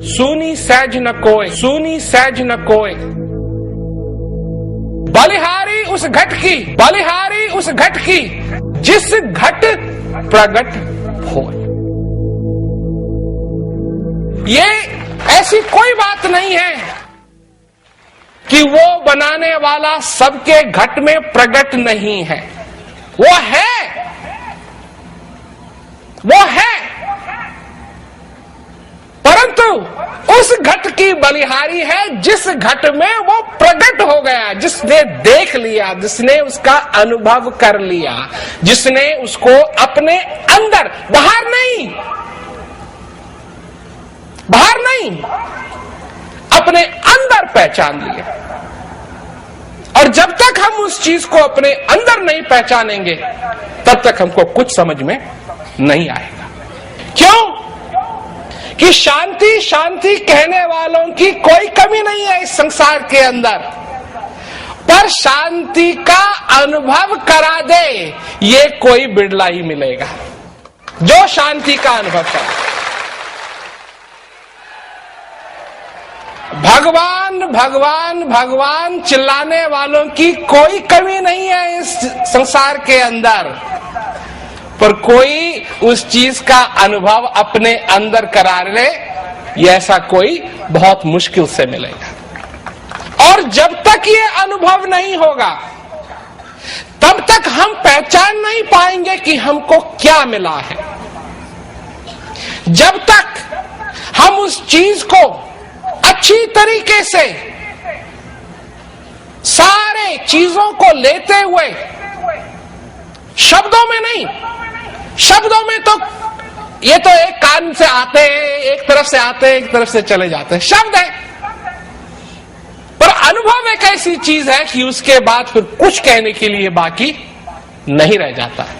सुनी सहज न कोय, सुनी सहज न कोय। बलिहारी उस घट की, बलिहारी उस घट की, जिस घट प्रगट होय। ये ऐसी कोई बात नहीं है कि वो बनाने वाला सबके घट में प्रगट नहीं है। वो है, वो है, परंतु उस घट की बलिहारी है जिस घट में वो प्रकट हो गया, जिसने देख लिया, जिसने उसका अनुभव कर लिया, जिसने उसको अपने अंदर, बाहर नहीं, बाहर नहीं, अपने अंदर पहचान लिया। और जब तक हम उस चीज को अपने अंदर नहीं पहचानेंगे तब तक हमको कुछ समझ में नहीं आएगा। क्यों? कि शांति शांति कहने वालों की कोई कमी नहीं है इस संसार के अंदर, पर शांति का अनुभव करा दे ये कोई बिरला ही मिलेगा जो शांति का अनुभव करे। भगवान भगवान भगवान चिल्लाने वालों की कोई कमी नहीं है इस संसार के अंदर, पर कोई उस चीज का अनुभव अपने अंदर करा ले, ऐसा कोई बहुत मुश्किल से मिलेगा। और जब तक ये अनुभव नहीं होगा तब तक हम पहचान नहीं पाएंगे कि हमको क्या मिला है। जब तक हम उस चीज को अच्छी तरीके से सारे चीजों को लेते हुए, शब्दों में नहीं, शब्दों में तो ये तो एक कान से आते हैं, एक तरफ से आते हैं, एक तरफ से चले जाते हैं, शब्द है, पर अनुभव एक ऐसी चीज है कि उसके बाद फिर कुछ कहने के लिए बाकी नहीं रह जाता है।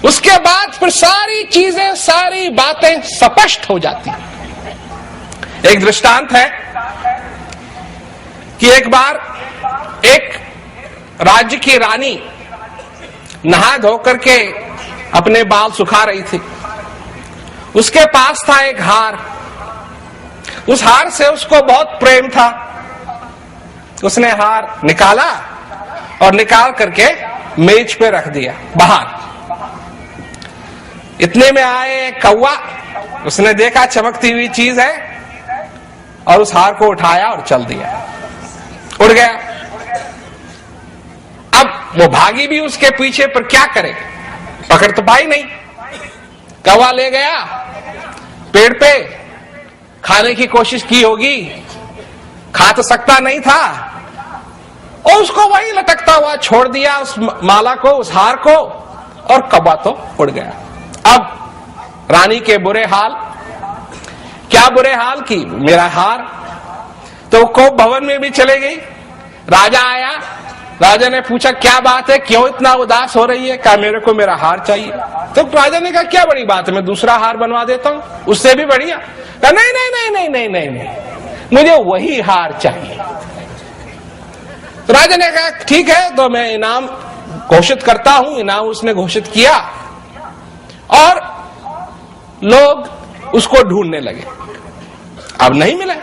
उसके बाद फिर सारी चीजें, सारी बातें स्पष्ट हो जाती हैं। एक दृष्टांत है कि एक बार एक राज्य की रानी नहा धो करके अपने बाल सुखा रही थी। उसके पास था एक हार, उस हार से उसको बहुत प्रेम था। उसने हार निकाला और निकाल करके मेज पे रख दिया बाहर। इतने में आए एक कौवा, उसने देखा चमकती हुई चीज है और उस हार को उठाया और चल दिया, उड़ गया। अब वो भागी भी उसके पीछे, पर क्या करे, पकड़ तो पाई नहीं। कौवा ले गया पेड़ पे, खाने की कोशिश की होगी, खा तो सकता नहीं था, और उसको वही लटकता हुआ छोड़ दिया, उस माला को, उस हार को, और कौवा तो उड़ गया। अब रानी के बुरे हाल, क्या बुरे हाल की, मेरा हार। तो को भवन में भी चले गई। राजा आया, राजा ने पूछा क्या बात है, क्यों इतना उदास हो रही है? कहा मेरे को मेरा हार चाहिए। तो राजा ने कहा क्या बड़ी बात है, मैं दूसरा हार बनवा देता हूं, उससे भी बढ़िया। कहा नहीं नहीं नहीं नहीं नहीं नहीं नहीं, मुझे वही हार चाहिए। तो राजा ने कहा ठीक है, तो मैं इनाम घोषित करता हूं। इनाम उसने घोषित किया और लोग उसको ढूंढने लगे। अब नहीं मिले,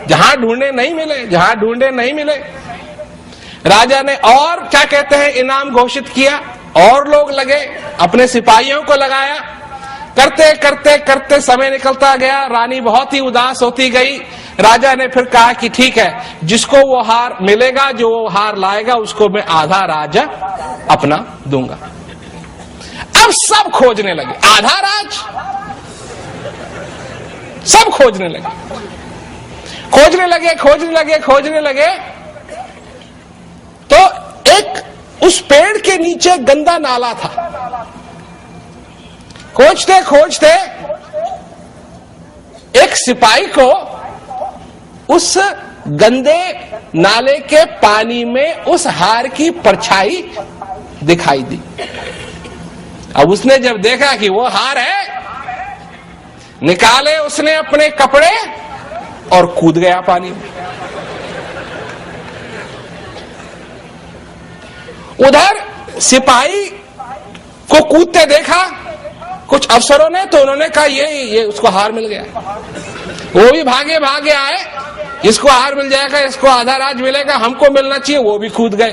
जहां ढूंढे नहीं मिले, जहां ढूंढे नहीं मिले। राजा ने और क्या कहते हैं इनाम घोषित किया, और लोग लगे, अपने सिपाहियों को लगाया। करते करते करते समय निकलता गया, रानी बहुत ही उदास होती गई। राजा ने फिर कहा कि ठीक है, जिसको वो हार मिलेगा, जो वो हार लाएगा, उसको मैं आधा राज अपना दूंगा। अब सब खोजने लगे, आधा राज, सब खोजने लगे, खोजने लगे, खोजने लगे, खोजने लगे। तो एक उस पेड़ के नीचे गंदा नाला था। खोजते खोजते एक सिपाही को उस गंदे नाले के पानी में उस हार की परछाई दिखाई दी। अब उसने जब देखा कि वो हार है, निकाले उसने अपने कपड़े और कूद गया पानी में। उधर सिपाही को कूदते देखा कुछ अफसरों ने, तो उन्होंने कहा ये उसको हार मिल गया। वो भी भागे भागे आए, इसको हार मिल जाएगा, इसको आधा राज मिलेगा, हमको मिलना चाहिए, वो भी कूद गए।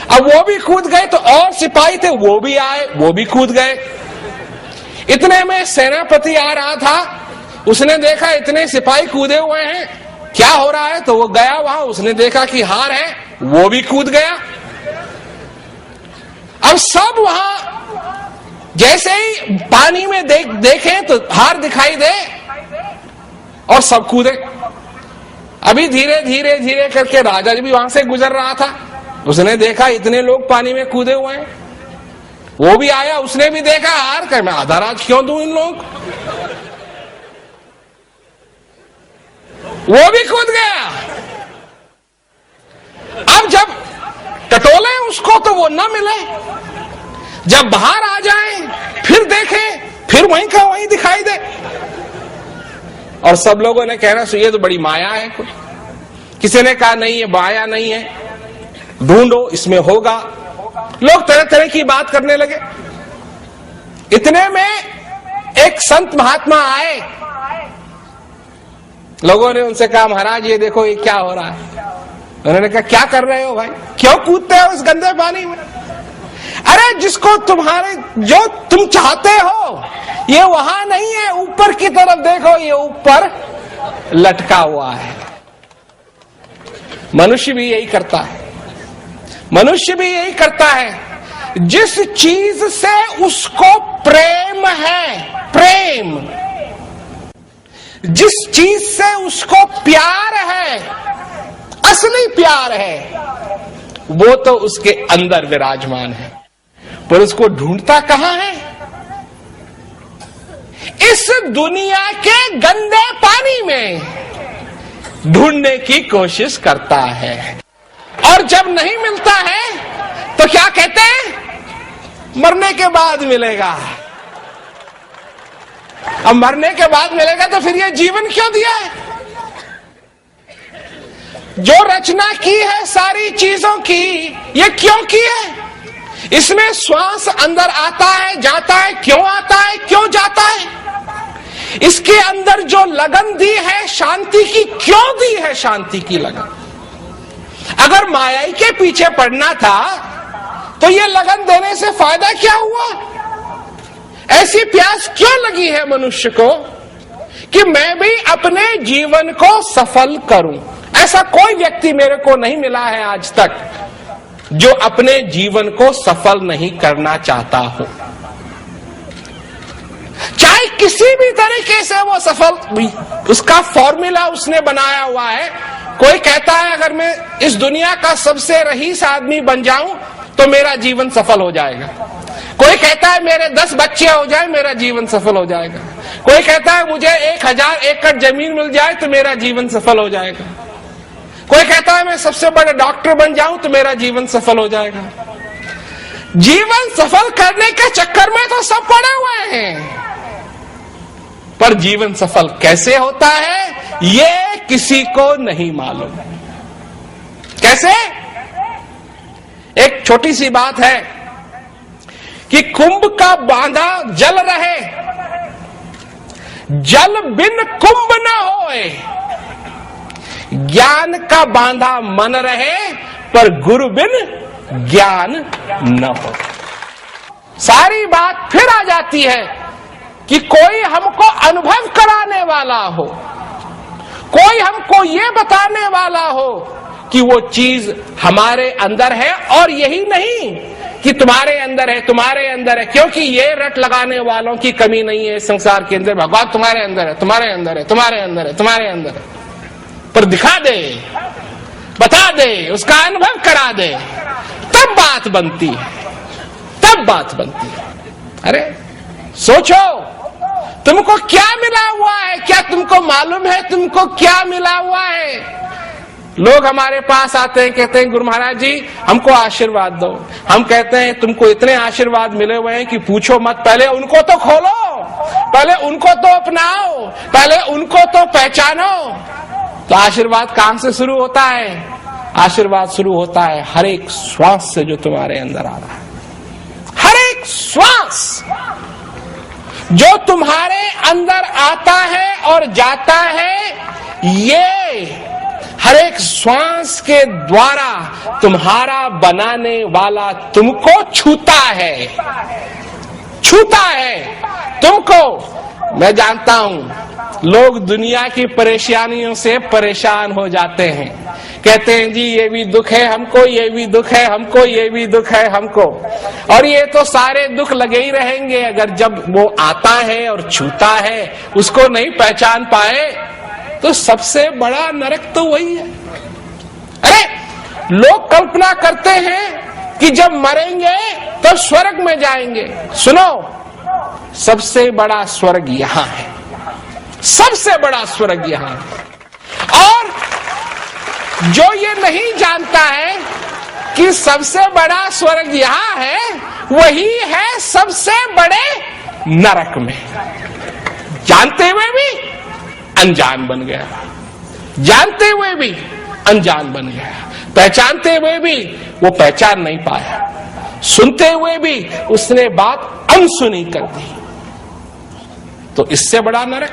अब वो भी कूद गए तो और सिपाही थे, वो भी आए, वो भी कूद गए। इतने में सेनापति आ रहा था, उसने देखा इतने सिपाही कूदे हुए हैं, क्या हो रहा है, तो वो गया वहां, उसने देखा कि हार है, वो भी कूद गया। अब सब वहां जैसे ही पानी में देखें तो हार दिखाई दे और सब कूदे। अभी धीरे धीरे धीरे करके राजा भी वहां से गुजर रहा था, उसने देखा इतने लोग पानी में कूदे हुए हैं, वो भी आया, उसने भी देखा हार कर, मैं आधा राज क्यों दूं इन लोग, वो भी कूद गया। अब जब टटोले उसको तो वो न मिले, जब बाहर आ जाए फिर देखे, फिर वहीं का वहीं दिखाई दे। और सब लोगों ने कहना ये तो बड़ी माया है कोई। किसी ने कहा नहीं, ये माया नहीं है, ढूंढो इसमें होगा। लोग तरह तरह की बात करने लगे। इतने में एक संत महात्मा आए, लोगों ने उनसे कहा महाराज ये देखो ये क्या हो रहा है। उन्होंने कहा क्या कर रहे हो भाई, क्यों कूदते हो इस गंदे पानी में। अरे जिसको जो तुम चाहते हो ये वहां नहीं है, ऊपर की तरफ देखो, ये ऊपर लटका हुआ है। मनुष्य भी यही करता है, मनुष्य भी यही करता है। जिस चीज से उसको प्रेम है, प्रेम, जिस चीज से उसको प्यार है, असली प्यार है, वो तो उसके अंदर विराजमान है, पर उसको ढूंढता कहां है? इस दुनिया के गंदे पानी में ढूंढने की कोशिश करता है। और जब नहीं मिलता है तो क्या कहते हैं? मरने के बाद मिलेगा। अब मरने के बाद मिलेगा तो फिर ये जीवन क्यों दिया है? जो रचना की है सारी चीजों की, ये क्यों की है? इसमें श्वास अंदर आता है, जाता है, क्यों आता है, क्यों जाता है? इसके अंदर जो लगन दी है शांति की, क्यों दी है शांति की लगन? अगर माया के पीछे पड़ना था तो ये लगन देने से फायदा क्या हुआ? ऐसी प्यास क्यों लगी है मनुष्य को कि मैं भी अपने जीवन को सफल करूं? ऐसा कोई व्यक्ति मेरे को नहीं मिला है आज तक जो अपने जीवन को सफल नहीं करना चाहता हो, चाहे किसी भी तरीके से वो सफल, उसका फॉर्मूला उसने बनाया हुआ है। कोई कहता है अगर मैं इस दुनिया का सबसे रईस आदमी बन जाऊं तो मेरा जीवन सफल हो जाएगा। कोई कहता है मेरे 10 बच्चे हो जाए मेरा जीवन सफल हो जाएगा। कोई कहता है मुझे 1000 एकड़ जमीन मिल जाए तो मेरा जीवन सफल हो जाएगा। कोई कहता है मैं सबसे बड़े डॉक्टर बन जाऊं तो मेरा जीवन सफल हो जाएगा। जीवन सफल करने के चक्कर में तो सब पड़े हुए हैं, पर जीवन सफल कैसे होता है ये किसी को नहीं मालूम। कैसे? एक छोटी सी बात है कि कुंभ का बांधा जल रहे, जल बिन कुंभ न होए। ज्ञान का बांधा मन रहे पर गुरु बिन ज्ञान न हो। सारी बात फिर आ जाती है कि कोई हमको अनुभव कराने वाला हो, कोई हमको ये बताने वाला हो कि वो चीज हमारे अंदर है। और यही नहीं कि तुम्हारे अंदर है, तुम्हारे अंदर है, क्योंकि ये रट लगाने वालों की कमी नहीं है संसार के अंदर। भगवान तुम्हारे अंदर है, तुम्हारे अंदर है, तुम्हारे अंदर है, तुम्हारे अंदर है, पर दिखा दे, बता दे, उसका अनुभव करा दे, तब बात बनती है, तब बात बनती है। अरे सोचो तुमको क्या मिला हुआ है? क्या तुमको मालूम है तुमको क्या मिला हुआ है? लोग हमारे पास आते हैं, कहते हैं गुरु महाराज जी हमको आशीर्वाद दो। हम कहते हैं तुमको इतने आशीर्वाद मिले हुए हैं कि पूछो मत, पहले उनको तो खोलो, पहले उनको तो अपनाओ, पहले उनको तो पहचानो। तो आशीर्वाद कहां से शुरू होता है? आशीर्वाद शुरू होता है हर एक श्वास से जो तुम्हारे अंदर आ रहा है, हर एक श्वास। जो तुम्हारे अंदर आता है और जाता है, ये हर एक श्वास के द्वारा तुम्हारा बनाने वाला तुमको छूता है, छूता है तुमको। मैं जानता हूं लोग दुनिया की परेशानियों से परेशान हो जाते हैं, कहते हैं जी ये भी दुख है हमको, ये भी दुख है हमको, ये भी दुख है हमको, और ये तो सारे दुख लगे ही रहेंगे। अगर जब वो आता है और छूता है उसको नहीं पहचान पाए तो सबसे बड़ा नरक तो वही है। अरे लोग कल्पना करते हैं कि जब मरेंगे तो स्वर्ग में जाएंगे। सुनो, सबसे बड़ा स्वर्ग यहां है, सबसे बड़ा स्वर्ग यहां है। और जो ये नहीं जानता है कि सबसे बड़ा स्वर्ग यहां है, वही है सबसे बड़े नरक में। जानते हुए भी अनजान बन गया, जानते हुए भी अनजान बन गया, पहचानते हुए भी वो पहचान नहीं पाया, सुनते हुए भी उसने बात अनसुनी कर दी। तो इससे बड़ा नरक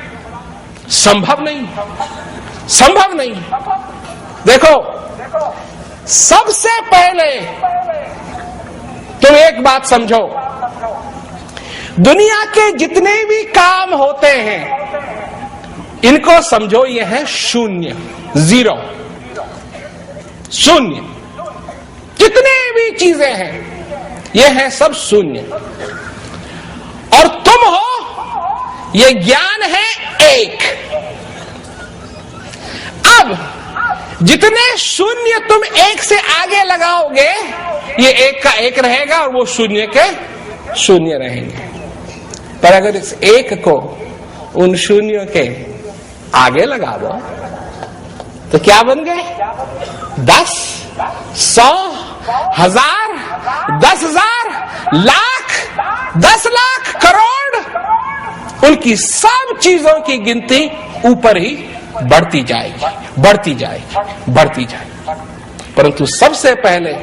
संभव नहीं, संभव नहीं। देखो, सबसे पहले तुम एक बात समझो, दुनिया के जितने भी काम होते हैं इनको समझो ये है शून्य, जीरो, शून्य। जितने भी चीजें हैं ये है सब शून्य, और तुम हो, ये ज्ञान है एक। अब जितने शून्य तुम एक से आगे लगाओगे ये एक का एक रहेगा और वो शून्य के शून्य रहेंगे। पर अगर इस एक को उन शून्यों के आगे लगा दो तो क्या बन गए? 10, 100, 1000, 10,000, लाख, 10 लाख, करोड़। उनकी सब चीजों की गिनती ऊपर ही बढ़ती जाएगी, बढ़ती जाएगी, बढ़ती जाएगी। परंतु सबसे पहले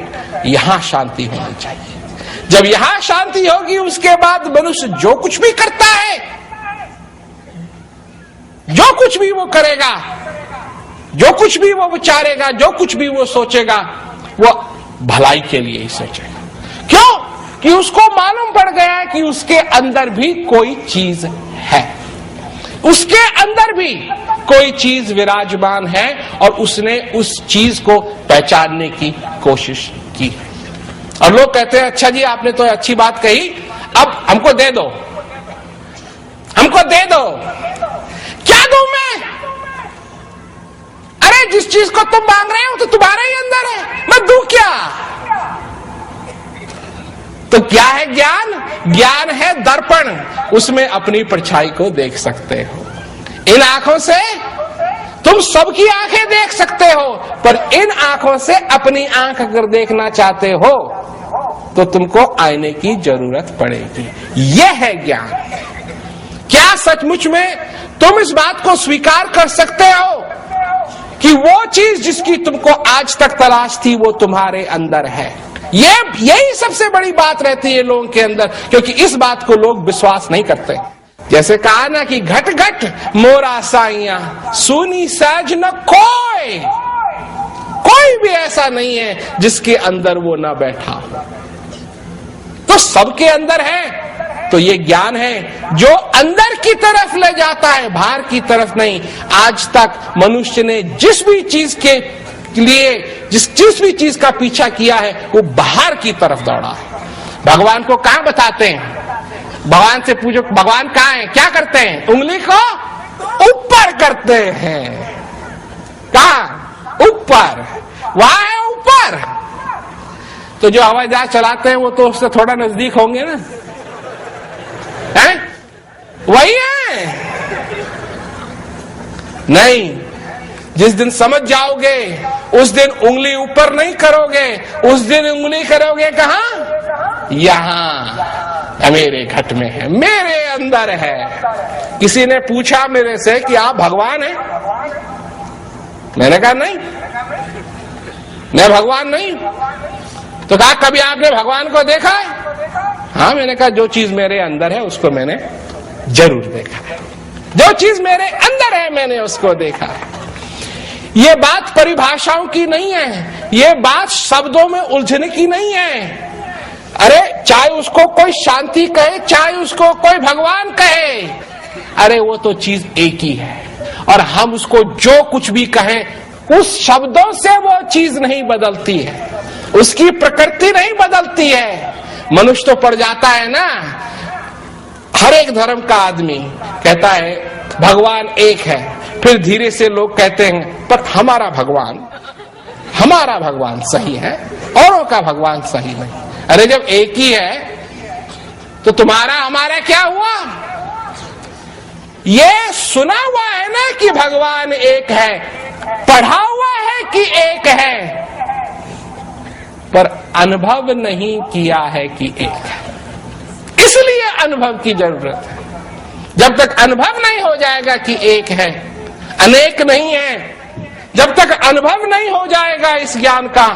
यहां शांति होनी चाहिए। जब यहां शांति होगी उसके बाद मनुष्य जो कुछ भी करता है, जो कुछ भी वो करेगा, जो कुछ भी वो विचारेगा, जो कुछ भी वो सोचेगा, वो भलाई के लिए ही सोचेगा। क्यों? कि उसको मालूम पड़ गया है कि उसके अंदर भी कोई चीज है, उसके अंदर भी कोई चीज विराजमान है और उसने उस चीज को पहचानने की कोशिश की। और लोग कहते हैं अच्छा जी आपने तो अच्छी बात कही, अब हमको दे दो, हमको दे दो। क्या दूं मैं? अरे जिस चीज को तुम मांग रहे हो तो तुम्हारे ही अंदर है, मैं दूं क्या? तो क्या है ज्ञान? ज्ञान है दर्पण, उसमें अपनी परछाई को देख सकते हो। इन आंखों से तुम सबकी आंखें देख सकते हो, पर इन आंखों से अपनी आंख अगर देखना चाहते हो तो तुमको आईने की जरूरत पड़ेगी। यह है ज्ञान। क्या सचमुच में तुम इस बात को स्वीकार कर सकते हो कि वो चीज जिसकी तुमको आज तक तलाश थी वो तुम्हारे अंदर है? यही सबसे बड़ी बात रहती है लोगों के अंदर, क्योंकि इस बात को लोग विश्वास नहीं करते। जैसे कहा ना कि घट घट मोरा साइया सुनी सहज न कोई, कोई भी ऐसा नहीं है जिसके अंदर वो ना बैठा हो। तो सबके अंदर है। तो ये ज्ञान है जो अंदर की तरफ ले जाता है, बाहर की तरफ नहीं। आज तक मनुष्य ने जिस भी चीज के लिए जिस भी चीज का पीछा किया है वो बाहर की तरफ दौड़ा है। भगवान को कहां बताते हैं? भगवान से पूछो भगवान कहां है? क्या करते हैं? उंगली को ऊपर करते हैं। कहां? ऊपर। वहां है ऊपर। तो जो हवाई जहाज चलाते हैं वो तो उससे थोड़ा नजदीक होंगे ना, हैं? वही है। नहीं, जिस दिन समझ जाओगे उस दिन उंगली ऊपर नहीं करोगे, उस दिन उंगली करोगे कहां? यहां मेरे घट में है, मेरे अंदर है। किसी ने पूछा मेरे से कि आप भगवान हैं? मैंने कहा नहीं, मैं भगवान नहीं। तो कहा कभी आपने भगवान को देखा है? हाँ, मैंने कहा जो चीज मेरे अंदर है उसको मैंने जरूर देखा है। जो चीज मेरे अंदर है मैंने उसको देखा है। ये बात परिभाषाओं की नहीं है, ये बात शब्दों में उलझने की नहीं है। अरे चाहे उसको कोई शांति कहे, चाहे उसको कोई भगवान कहे, अरे वो तो चीज एक ही है। और हम उसको जो कुछ भी कहें उस शब्दों से वो चीज नहीं बदलती है, उसकी प्रकृति नहीं बदलती है। मनुष्य तो पड़ जाता है ना, हर एक धर्म का आदमी कहता है भगवान एक है, फिर धीरे से लोग कहते हैं पर हमारा भगवान सही है, औरों का भगवान सही नहीं। अरे जब एक ही है तो तुम्हारा हमारा क्या हुआ? ये सुना हुआ है ना कि भगवान एक है, पढ़ा हुआ है कि एक है, पर अनुभव नहीं किया है कि एक है। इसलिए अनुभव की जरूरत है। जब तक अनुभव नहीं हो जाएगा कि एक है, अनेक नहीं है, जब तक अनुभव नहीं हो जाएगा इस ज्ञान का,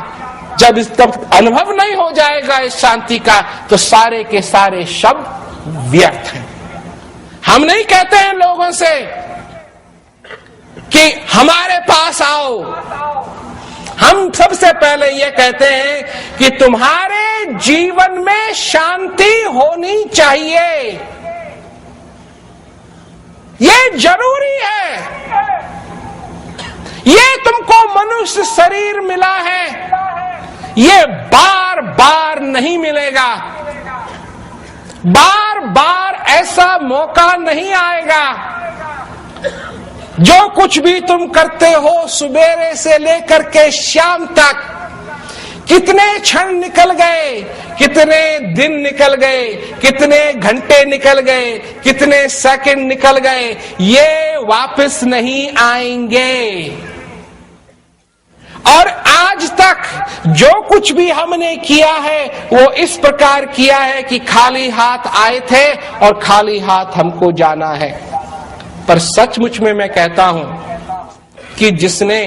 जब तक अनुभव नहीं हो जाएगा इस शांति का, तो सारे के सारे शब्द व्यर्थ हैं। हम नहीं कहते हैं लोगों से कि हमारे पास आओ, हम सबसे पहले ये कहते हैं कि तुम्हारे जीवन में शांति होनी चाहिए, ये जरूरी है। ये तुमको मनुष्य शरीर मिला है, ये बार बार नहीं मिलेगा, बार बार ऐसा मौका नहीं आएगा। जो कुछ भी तुम करते हो सुबेरे से लेकर के शाम तक, कितने क्षण निकल गए, कितने दिन निकल गए, कितने घंटे निकल गए, कितने सेकंड निकल गए, ये वापस नहीं आएंगे। और आज तक जो कुछ भी हमने किया है वो इस प्रकार किया है कि खाली हाथ आए थे और खाली हाथ हमको जाना है। पर सचमुच में मैं कहता हूं कि जिसने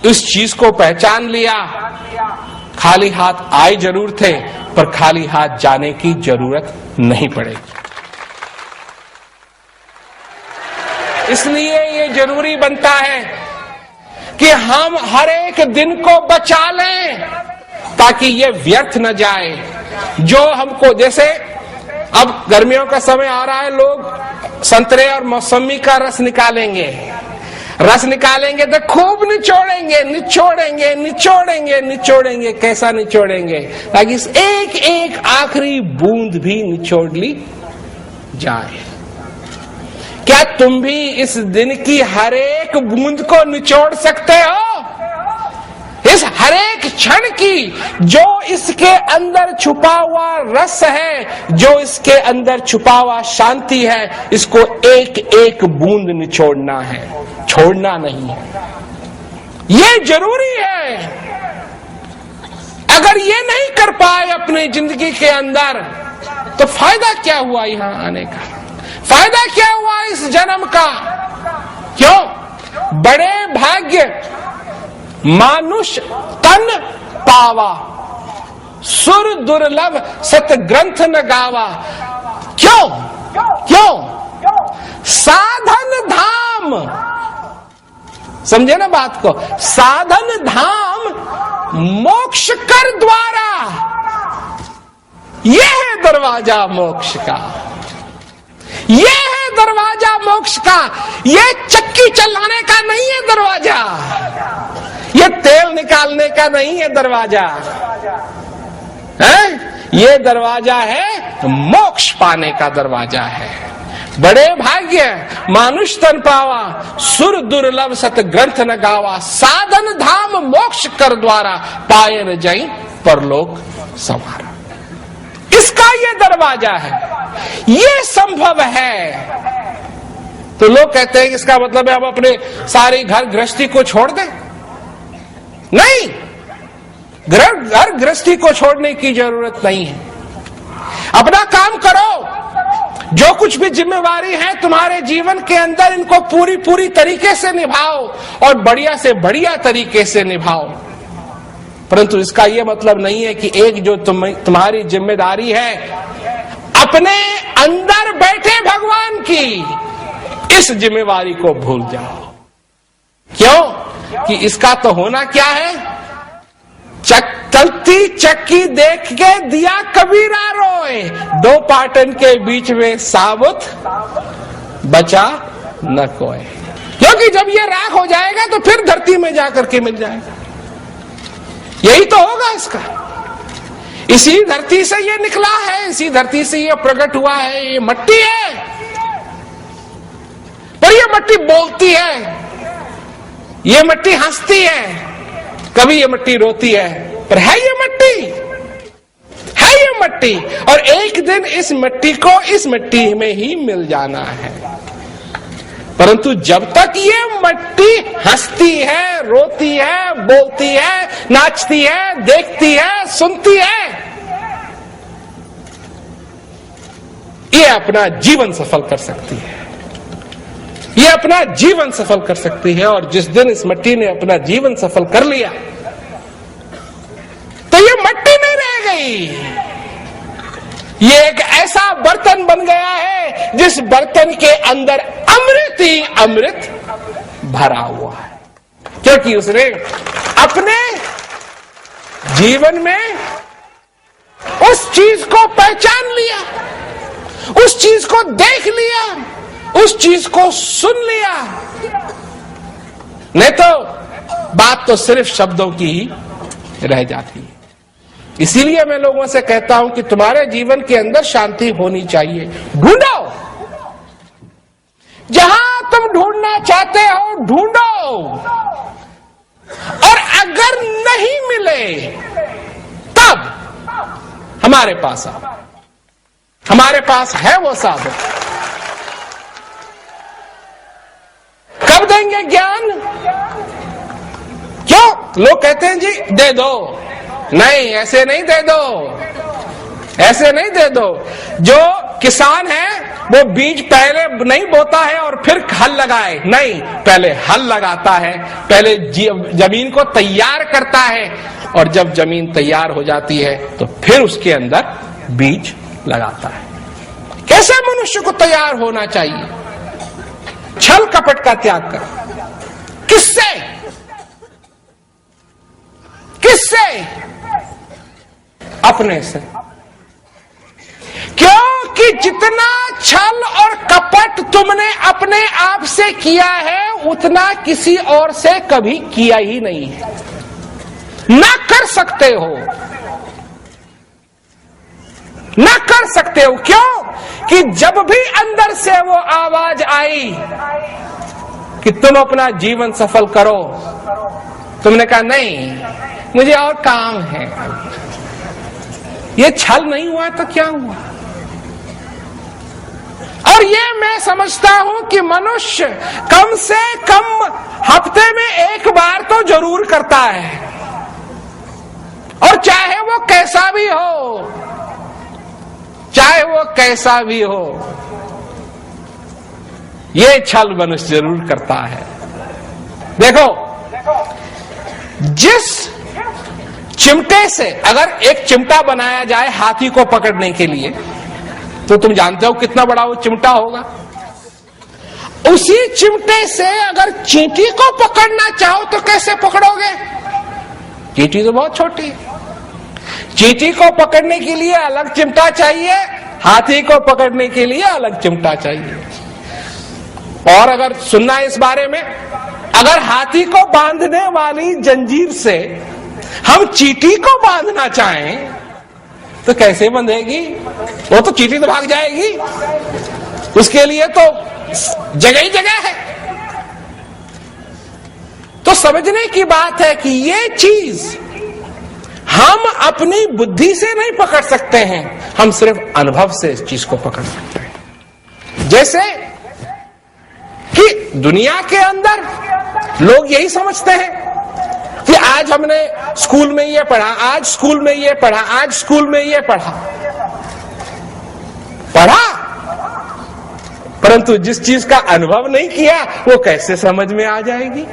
इस चीज को पहचान लिया, खाली हाथ आए जरूर थे पर खाली हाथ जाने की जरूरत नहीं पड़ेगी। इसलिए ये जरूरी बनता है कि हम हर एक दिन को बचा लें ताकि ये व्यर्थ न जाए। जो हमको, जैसे अब गर्मियों का समय आ रहा है, लोग संतरे और मौसमी का रस निकालेंगे, तो खूब निचोड़ेंगे निचोड़ेंगे निचोड़ेंगे निचोड़ेंगे। कैसा निचोड़ेंगे? ताकि इस एक एक आखिरी बूंद भी निचोड़ ली जाए। क्या तुम भी इस दिन की हर एक बूंद को निचोड़ सकते हो? इस हर एक क्षण की जो इसके अंदर छुपा हुआ रस है, जो इसके अंदर छुपा हुआ शांति है, इसको एक एक बूंद निचोड़ना है, छोड़ना नहीं है। ये जरूरी है। अगर ये नहीं कर पाए अपनी जिंदगी के अंदर तो फायदा क्या हुआ यहां आने का? फायदा क्या हुआ इस जन्म का? क्यों? बड़े भाग्य मानुष तन पावा, सुर दुर्लभ सत ग्रंथ न गावा। क्यों? क्यों? साधन धाम, समझे ना बात को? साधन धाम मोक्ष कर द्वारा, यह है दरवाजा मोक्ष का, यह है दरवाजा मोक्ष का। यह चक्की चलाने का नहीं है दरवाजा, ये तेल निकालने का नहीं है दरवाजा है, ये दरवाजा है मोक्ष पाने का दरवाजा है। बड़े भाग्य मानुष तन पावा, सुर दुर्लभ सत ग्रंथ न गावा। साधन धाम मोक्ष कर द्वारा, पाए न जाई परलोक संवारा। इसका ये दरवाजा है, ये संभव है। तो लोग कहते हैं कि इसका मतलब है हम अपने सारी घर गृहस्थी को छोड़ दें। नहीं, घर गृहस्थी को छोड़ने की जरूरत नहीं है। अपना काम करो, जो कुछ भी जिम्मेवारी है तुम्हारे जीवन के अंदर, इनको पूरी पूरी तरीके से निभाओ और बढ़िया से बढ़िया तरीके से निभाओ। परंतु इसका यह मतलब नहीं है कि एक जो तुम्हारी जिम्मेदारी है अपने अंदर बैठे भगवान की इस जिम्मेवारी को भूल जाओ। क्यों? कि इसका तो होना क्या है, चलती चक्की देख के दिया कबीरा रोए, दो पाटन के बीच में साबुत बचा न कोई। क्योंकि जब ये राख हो जाएगा तो फिर धरती में जाकर के मिल जाएगा। यही तो होगा इसका। इसी धरती से ये निकला है, इसी धरती से ये प्रकट हुआ है। ये मट्टी है, पर ये मट्टी बोलती है, ये मट्टी हंसती है, कभी ये मट्टी रोती है, पर है ये मट्टी, है ये मट्टी। और एक दिन इस मट्टी को इस मट्टी में ही मिल जाना है। परंतु जब तक ये मट्टी हंसती है, रोती है, बोलती है, नाचती है, देखती है, सुनती है, ये अपना जीवन सफल कर सकती है, ये अपना जीवन सफल कर सकती है। और जिस दिन इस मट्टी ने अपना जीवन सफल कर लिया तो ये मट्टी नहीं रह गई, ये एक ऐसा बर्तन बन गया है जिस बर्तन के अंदर अमृत ही अमृत भरा हुआ है। क्योंकि उसने अपने जीवन में उस चीज को पहचान लिया, उस चीज को देख लिया, उस चीज को सुन लिया। नहीं तो बात तो सिर्फ शब्दों की ही रह जाती है। इसीलिए मैं लोगों से कहता हूं कि तुम्हारे जीवन के अंदर शांति होनी चाहिए। ढूंढो, जहां तुम ढूंढना चाहते हो ढूंढो, और अगर नहीं मिले तब हमारे पास आओ, हमारे पास है वो साधन। कब देंगे ज्ञान? क्यों? लोग कहते हैं जी दे दो। नहीं, ऐसे नहीं दे दो, ऐसे नहीं दे दो। जो किसान है वो बीज पहले नहीं बोता है और फिर हल लगाए, नहीं, पहले हल लगाता है, पहले जमीन को तैयार करता है, और जब जमीन तैयार हो जाती है तो फिर उसके अंदर बीज लगाता है। कैसे मनुष्य को तैयार होना चाहिए? छल कपट का त्याग कर। किससे? किससे? अपने से। क्योंकि जितना छल और कपट तुमने अपने आप से किया है उतना किसी और से कभी किया ही नहीं है, ना कर सकते हो, ना कर सकते हो। क्यों? कि जब भी अंदर से वो आवाज आई कि तुम अपना जीवन सफल करो, तुमने कहा नहीं, मुझे और काम है। ये छल नहीं हुआ तो क्या हुआ? और ये मैं समझता हूं कि मनुष्य कम से कम हफ्ते में एक बार तो जरूर करता है, और चाहे वो कैसा भी हो, चाहे वो कैसा भी हो, ये छल मनुष्य जरूर करता है। देखो, जिस चिमटे से अगर एक चिमटा बनाया जाए हाथी को पकड़ने के लिए, तो तुम जानते हो कितना बड़ा वो चिमटा होगा। उसी चिमटे से अगर चींटी को पकड़ना चाहो तो कैसे पकड़ोगे? चींटी तो बहुत छोटी है। चींटी को पकड़ने के लिए अलग चिमटा चाहिए, हाथी को पकड़ने के लिए अलग चिमटा चाहिए। और अगर सुनना इस बारे में, अगर हाथी को बांधने वाली जंजीर से हम चींटी को बांधना चाहें तो कैसे बंधेगी? वो तो चींटी तो भाग जाएगी, उसके लिए तो जगह ही जगह है। तो समझने की बात है कि ये चीज हम अपनी बुद्धि से नहीं पकड़ सकते हैं, हम सिर्फ अनुभव से इस चीज को पकड़ सकते हैं। जैसे कि दुनिया के अंदर लोग यही समझते हैं कि आज हमने स्कूल में ये पढ़ा, आज स्कूल में ये पढ़ा, आज स्कूल में ये पढ़ा, परंतु जिस चीज का अनुभव नहीं किया वो कैसे समझ में आ जाएगी?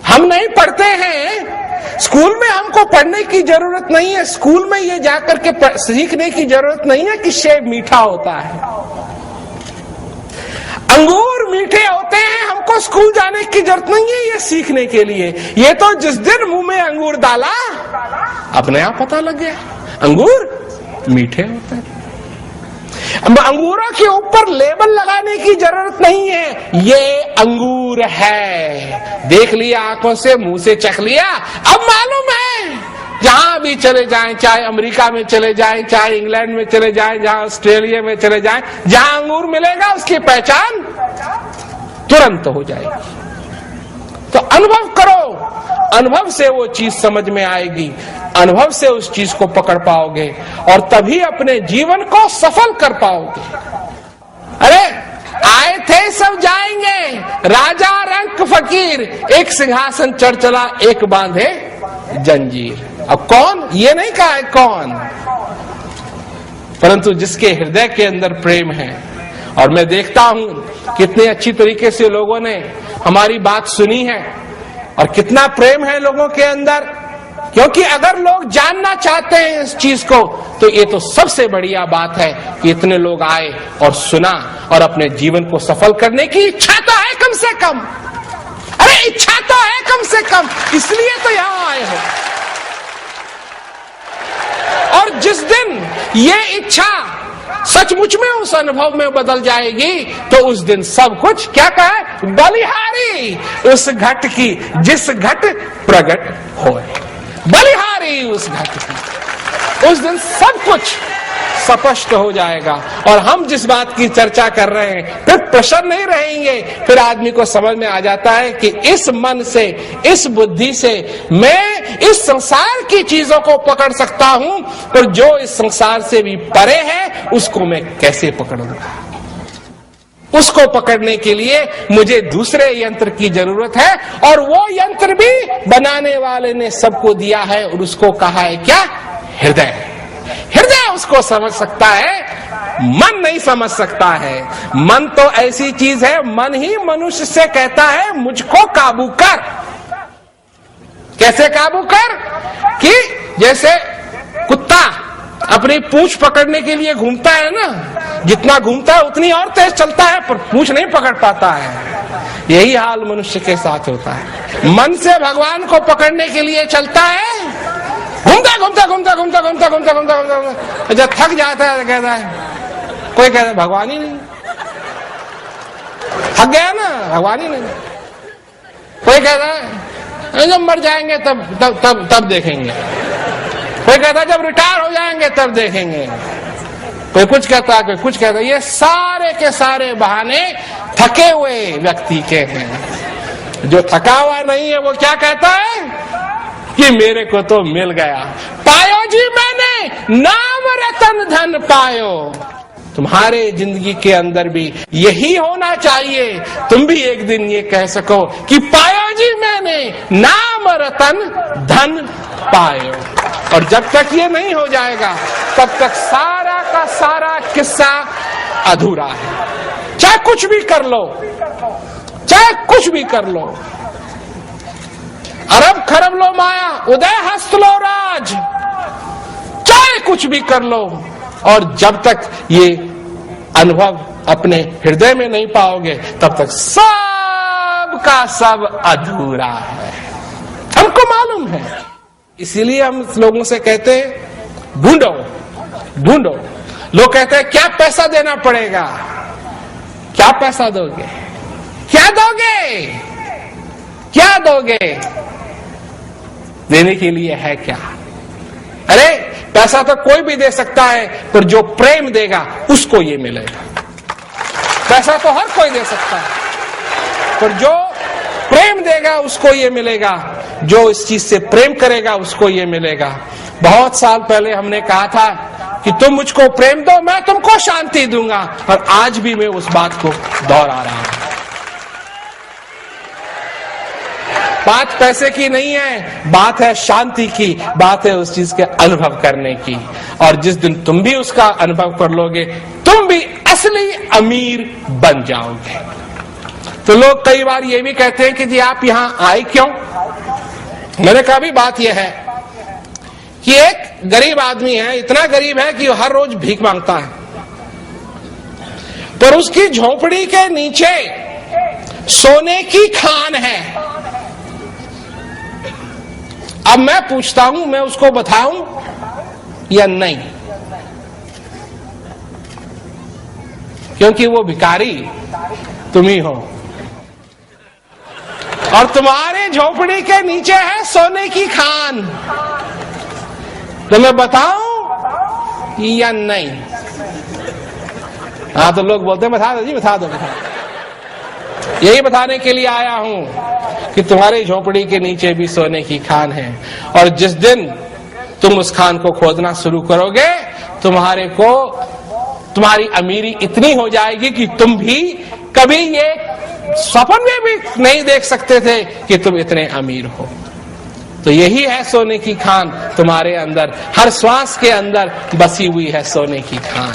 हम नहीं पढ़ते हैं स्कूल में हमको पढ़ने की जरूरत नहीं है, स्कूल में ये जाकर के सीखने की जरूरत नहीं है कि सेब मीठा होता है, अंगूर मीठे होते हैं, हमको स्कूल जाने की जरूरत नहीं है ये सीखने के लिए। ये तो जिस दिन मुंह में अंगूर डाला अपने आप पता लग गया अंगूर मीठे होते हैं। अंगूरों के ऊपर लेबल लगाने की जरूरत नहीं है, ये अंगूर है, देख लिया आंखों से, मुंह से चख लिया, अब मालूम है। जहां भी चले जाएं, चाहे अमेरिका में चले जाएं, चाहे इंग्लैंड में चले जाएं, जहां ऑस्ट्रेलिया में चले जाएं, जहां अंगूर मिलेगा उसकी पहचान तुरंत हो जाएगी। तो अनुभव करो, अनुभव से वो चीज समझ में आएगी, अनुभव से उस चीज को पकड़ पाओगे और तभी अपने जीवन को सफल कर पाओगे। अरे आए थे सब जाएंगे, राजा रंक फकीर, एक सिंहासन चढ़ चला, एक बांधे जंजीर। अब कौन, ये नहीं कहा है कौन, परंतु जिसके हृदय के अंदर प्रेम है। और मैं देखता हूं कितने अच्छी तरीके से लोगों ने हमारी बात सुनी है और कितना प्रेम है लोगों के अंदर, क्योंकि अगर लोग जानना चाहते हैं इस चीज को तो ये तो सबसे बढ़िया बात है कि इतने लोग आए और सुना और अपने जीवन को सफल करने की इच्छा तो है कम से कम। अरे इच्छा तो है कम से कम, इसलिए तो यहां आए हो। और जिस दिन ये इच्छा सचमुच में उस अनुभव में बदल जाएगी तो उस दिन सब कुछ क्या कहे, बलिहारी उस घट की जिस घट प्रकट होए, बलिहारी उस घट की, उस दिन सब कुछ स्पष्ट हो जाएगा। और हम जिस बात की चर्चा कर रहे हैं फिर प्रश्न नहीं रहेंगे, फिर आदमी को समझ में आ जाता है कि इस मन से, इस बुद्धि से मैं इस संसार की चीजों को पकड़ सकता हूं, पर जो इस संसार से भी परे है उसको मैं कैसे पकड़ूंगा। उसको पकड़ने के लिए मुझे दूसरे यंत्र की जरूरत है, और वो यंत्र भी बनाने वाले ने सबको दिया है और उसको कहा है क्या, हृदय। हृदय उसको समझ सकता है, मन नहीं समझ सकता है। मन तो ऐसी चीज है, मन ही मनुष्य से कहता है मुझको काबू कर। कैसे काबू कर, कि जैसे कुत्ता अपनी पूंछ पकड़ने के लिए घूमता है ना, जितना घूमता है उतनी और तेज चलता है पर पूंछ नहीं पकड़ पाता है। यही हाल मनुष्य के साथ होता है। मन से भगवान को पकड़ने के लिए चलता है, घूमता घूमता घूमता घूमता घूमता घूमता घूमता घूमता, जब थक जाता है तो कहता है, कोई कहता है भगवान ही नहीं, थक गया ना, भगवान ही नहीं। कोई कहता है जब मर जाएंगे तब तब तब तब देखेंगे। कोई कहता है जब रिटायर हो जाएंगे तब देखेंगे। कोई कुछ कहता है, कोई कुछ कहता है। ये सारे के सारे बहाने थके हुए व्यक्ति के हैं। जो थका हुआ नहीं है वो क्या कहता है कि मेरे को तो मिल गया, पायो जी मैंने नाम रतन धन पायो। तुम्हारे जिंदगी के अंदर भी यही होना चाहिए, तुम भी एक दिन ये कह सको कि पायो जी मैंने नाम रतन धन पायो। और जब तक ये नहीं हो जाएगा तब तक सारा का सारा किस्सा अधूरा है। चाहे कुछ भी कर लो, चाहे कुछ भी कर लो, अरब खरब लो माया, उदय हस्त लो राज, चाहे कुछ भी कर लो, और जब तक ये अनुभव अपने हृदय में नहीं पाओगे तब तक सब का सब अधूरा है। हमको मालूम है, इसीलिए हम लोगों से कहते हैं ढूंढो ढूंढो। लोग कहते हैं क्या पैसा देना पड़ेगा, क्या पैसा दोगे, क्या दोगे, क्या दोगे, देने के लिए है क्या। अरे पैसा तो कोई भी दे सकता है, पर जो प्रेम देगा उसको ये मिलेगा। पैसा तो हर कोई दे सकता है, पर जो प्रेम देगा उसको ये मिलेगा, जो इस चीज से प्रेम करेगा उसको ये मिलेगा। बहुत साल पहले हमने कहा था कि तुम मुझको प्रेम दो, मैं तुमको शांति दूंगा, और आज भी मैं उस बात को दोहरा रहा हूं। बात पैसे की नहीं है, बात है शांति की, बात है उस चीज के अनुभव करने की। और जिस दिन तुम भी उसका अनुभव कर लोगे तुम भी असली अमीर बन जाओगे। तो लोग कई बार ये भी कहते हैं कि जी आप यहां आए क्यों, मैंने कहा भी बात यह है कि एक गरीब आदमी है, इतना गरीब है कि हर रोज भीख मांगता है, पर उसकी झोपड़ी के नीचे सोने की खान है। अब मैं पूछता हूं, मैं उसको बताऊं या नहीं? क्योंकि वो भिखारी तुम ही हो और तुम्हारे झोपड़ी के नीचे है सोने की खान, तो मैं बताऊं या नहीं? हाँ, तो लोग बोलते हैं बता दो जी, बता दो, बता दो। यही बताने के लिए आया हूं कि तुम्हारी झोपड़ी के नीचे भी सोने की खान है, और जिस दिन तुम उस खान को खोदना शुरू करोगे, तुम्हारी अमीरी इतनी हो जाएगी कि तुम भी कभी ये सपन में भी नहीं देख सकते थे कि तुम इतने अमीर हो। तो यही है सोने की खान तुम्हारे अंदर, हर श्वास के अंदर बसी हुई है सोने की खान।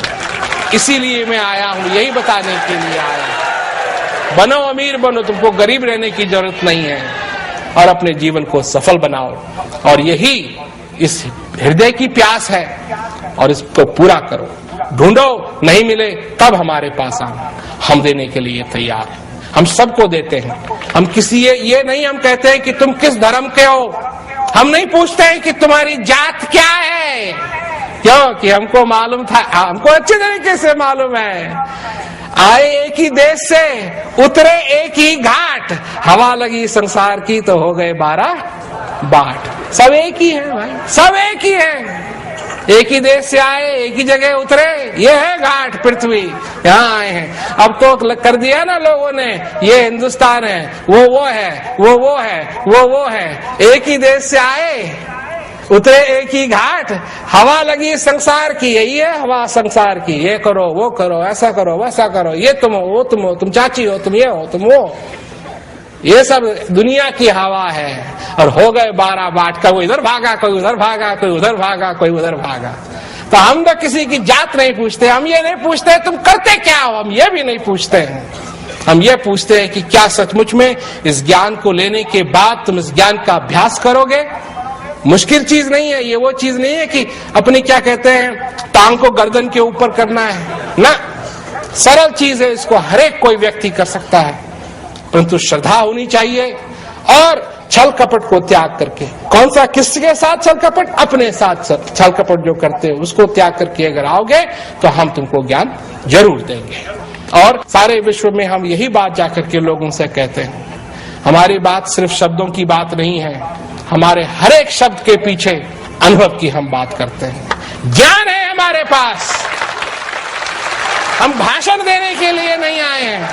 इसीलिए मैं आया हूं, यही बताने के लिए आया हूं। बनो अमीर बनो, तुमको गरीब रहने की जरूरत नहीं है, और अपने जीवन को सफल बनाओ। और यही इस हृदय की प्यास है, और इसको पूरा करो। ढूंढो, नहीं मिले तब हमारे पास आना, हम देने के लिए तैयार हैं। हम सबको देते हैं। हम किसी ये नहीं हम कहते हैं कि तुम किस धर्म के हो, हम नहीं पूछते हैं कि तुम्हारी जात क्या है, क्यों कि हमको मालूम था, हमको अच्छे तरीके से मालूम है। आए एक ही देश से, उतरे एक ही घाट, हवा लगी संसार की तो हो गए 12 बाट। सब एक ही है भाई, सब एक ही है। एक ही देश से आए, एक ही जगह उतरे, ये है घाट पृथ्वी, यहाँ आए हैं। अब तो कर दिया ना लोगों ने, ये हिंदुस्तान है, वो है, वो है, वो है। एक ही देश से आए, उतरे एक ही घाट, हवा लगी संसार की, यही है हवा संसार की। ये करो, वो करो, ऐसा करो, वैसा करो, ये तुम हो, वो तुम हो, तुम चाची हो, तुम ये हो, तुम वो। ये सब दुनिया की हवा है, और हो गए 12 बाट। का कोई इधर भागा, कोई उधर भागा, कोई उधर भागा, कोई उधर भागा। तो हम तो किसी की जात नहीं पूछते, हम ये नहीं पूछते तुम करते क्या हो, हम ये भी नहीं पूछते हैं। हम ये पूछते हैं कि क्या सचमुच में इस ज्ञान को लेने के बाद तुम इस ज्ञान का अभ्यास करोगे। मुश्किल चीज नहीं है ये, वो चीज नहीं है कि अपनी क्या कहते हैं टांग को गर्दन के ऊपर करना है ना, सरल चीज है, इसको हर एक कोई व्यक्ति कर सकता है, परंतु श्रद्धा होनी चाहिए और छल कपट को त्याग करके। कौन सा, किसके साथ छल कपट? अपने साथ छल कपट जो करते हो उसको त्याग करके अगर आओगे तो हम तुमको ज्ञान जरूर देंगे। और सारे विश्व में हम यही बात जाकर के लोगों से कहते हैं। हमारी बात सिर्फ शब्दों की बात नहीं है, हमारे हर एक शब्द के पीछे अनुभव की हम बात करते हैं। ज्ञान है हमारे पास, हम भाषण देने के लिए नहीं आए हैं,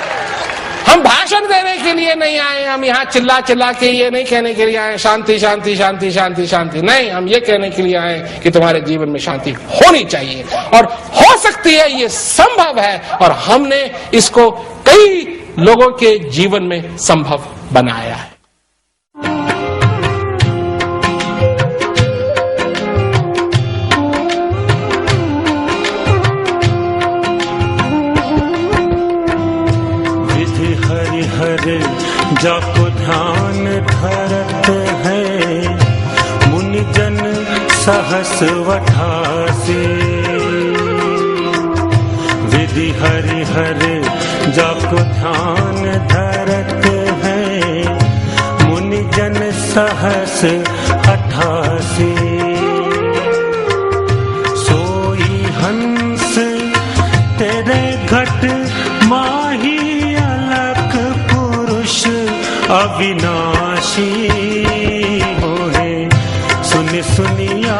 हम भाषण देने के लिए नहीं आए, हम यहाँ चिल्ला चिल्ला के ये नहीं कहने के लिए आए शांति शांति शांति शांति शांति, नहीं, हम ये कहने के लिए आए कि तुम्हारे जीवन में शांति होनी चाहिए, और हो सकती है, ये संभव है, और हमने इसको कई लोगों के जीवन में संभव बनाया है। जाको ध्यान धरत है, मुनि जन सहस वठासी। विधि हरिहर जाको ध्यान धरत है, मुनि जन सहस 88। सोई हंस तेरे घट माही अविनाशी होए, सुन सुनिया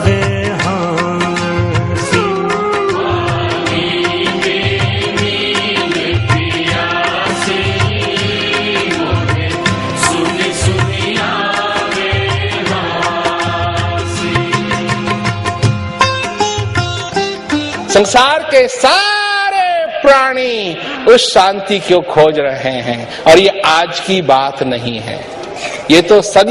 वे हांसी। सुन सुनिया वे हांसी। संसार के प्राणी उस शांति को खोज रहे हैं, और ये आज की बात नहीं है, ये तो सदी